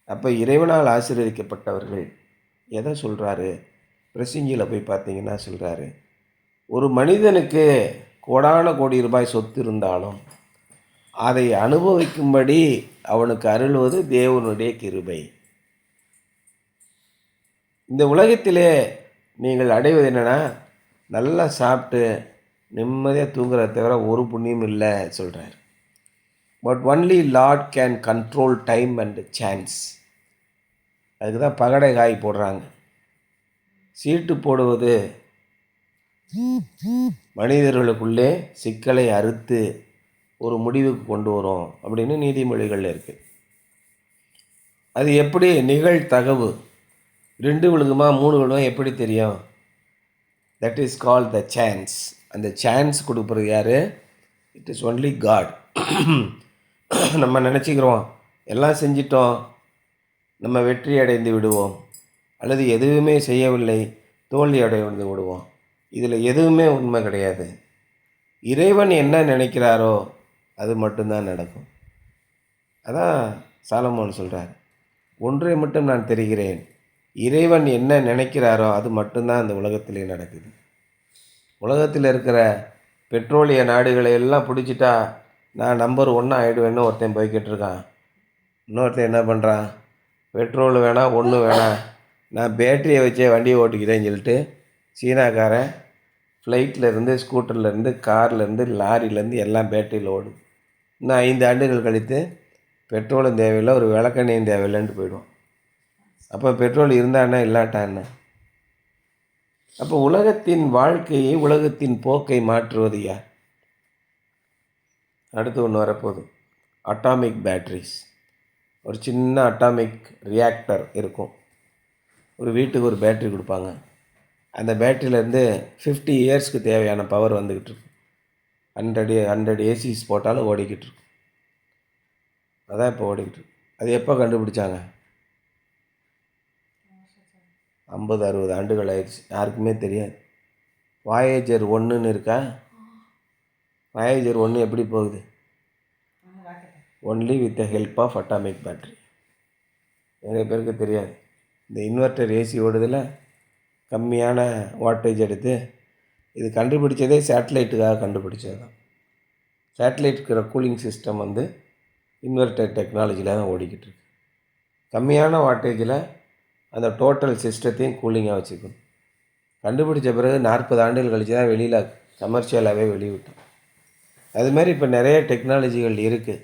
அப்போ இறைவனால் ஆசீர்வதிக்கப்பட்டவர்கள் எதை சொல்கிறாரு? பிரசங்கியில் போய் பார்த்தீங்கன்னா சொல்கிறாரு, ஒரு மனிதனுக்கு கோடான கோடி ரூபாய் சொத்து இருந்தாலும் அதை அனுபவிக்கும்படி அவனுக்கு அருள்வது தேவனுடைய கிருபை. இந்த உலகத்திலே நீங்கள் அடைவது என்னென்னா, நல்லா சாப்பிட்டு நிம்மதியாக தூங்குறத தவிர ஒரு புண்ணியம் இல்லை சொல்கிறார். But only Lord can control time and chance. அதுக்கு தான் பகடை காய் போடுறாங்க. சீட்டு போடுவது மனிதர்களுக்குள்ளே சிக்கலை அறுத்து ஒரு முடிவுக்கு கொண்டு வரும் அப்படின்னு நீதிமொழிகள் இருக்குது. அது எப்படி நிகழ்தகவு 2 விழுகுமா 3 விழுகுமா எப்படி தெரியும்? That is called the chance. அந்த சான்ஸ் கொடுக்குறது யார்? It is only god. நம்ம நினச்சிக்கிறோம் எல்லாம் செஞ்சிட்டோம், நம்ம வெற்றி அடைந்து விடுவோம், அல்லது எதுவுமே செய்யவில்லை தோல்வி அடைந்து விடுவோம். இதில் எதுவுமே உண்மை கிடையாது. இறைவன் என்ன நினைக்கிறாரோ அது மட்டும்தான் நடக்கும். அதான் சாலமோன் சொல்கிறார், ஒன்றை மட்டும் நான் தெரிகிறேன், இறைவன் என்ன நினைக்கிறாரோ அது மட்டும்தான் அந்த உலகத்திலே நடக்குது. உலகத்தில் இருக்கிற பெட்ரோலிய நாடுகளை எல்லாம் பிடிச்சிட்டா நான் நம்பர் 1 ஆகிடுவேன்னு ஒருத்தன் போய்கிட்டு இருக்கான். இன்னொருத்தன் என்ன பண்ணுறான், பெட்ரோல் வேணாம் ஒன்றும் வேணாம், நான் பேட்டரியை வச்சே வண்டியை ஓட்டிக்கிறேன்னு சொல்லிட்டு சீனாக்காரன் ஃப்ளைட்லேருந்து ஸ்கூட்டர்லேருந்து கார்லேருந்து லாரிலேருந்து எல்லாம் பேட்டரியில் ஓடுது. இன்னும் 5 ஆண்டுகள் கழித்து பெட்ரோலும் தேவையில்லை, ஒரு விளக்கெண்ணையும் தேவையில்லைன்ட்டு போயிடுவோம். அப்போ பெட்ரோல் இருந்தான்னா இல்லாட்டான்னு. அப்போ உலகத்தின் வாழ்க்கையை உலகத்தின் போக்கை மாற்றுவது யார்? அடுத்து ஒன்று வரப்போகுது, அட்டாமிக் பேட்ரிஸ். ஒரு சின்ன அட்டாமிக் ரியாக்டர் இருக்கும். ஒரு வீட்டுக்கு ஒரு பேட்ரி கொடுப்பாங்க. அந்த பேட்டரியிலேருந்து 50 இயர்ஸ்க்கு தேவையான பவர் வந்துக்கிட்டு இருக்கும். 100 ஏசிஸ் போட்டாலும் ஓடிக்கிட்டு இருக்கும். அதான் இப்போ ஓடிக்கிட்டு இருக்கு. அது எப்போ கண்டுபிடிச்சாங்க? 50-60 ஆண்டுகள் ஆயிடுச்சு. யாருக்குமே தெரியாது. வாயேஜர் 1ன்னு இருக்கா? வாயேஜர் 1 எப்படி போகுது? Only with the help of atomic battery. நிறைய பேருக்கு தெரியாது. இந்த இன்வெர்டர் ஏசி ஓடுதில் கம்மியான வாட்டேஜ் எடுத்து இது கண்டுபிடிச்சதே சேட்டலைட்டுக்காக கண்டுபிடிச்சது தான். சேட்டலைட்டுக்கிற கூலிங் சிஸ்டம் இன்வெர்டர் டெக்னாலஜியில் தான் ஓடிக்கிட்டு இருக்கு. கம்மியான வாட்டேஜில் அந்த டோட்டல் சிஸ்டத்தையும் கூலிங்காக வச்சுக்கணும். கண்டுபிடிச்ச பிறகு 40 ஆண்டுகள் கழித்து தான் வெளியில் கமர்ஷியலாகவே வெளியிட்டோம். அதுமாதிரி இப்போ நிறைய டெக்னாலஜிகள் இருக்குது.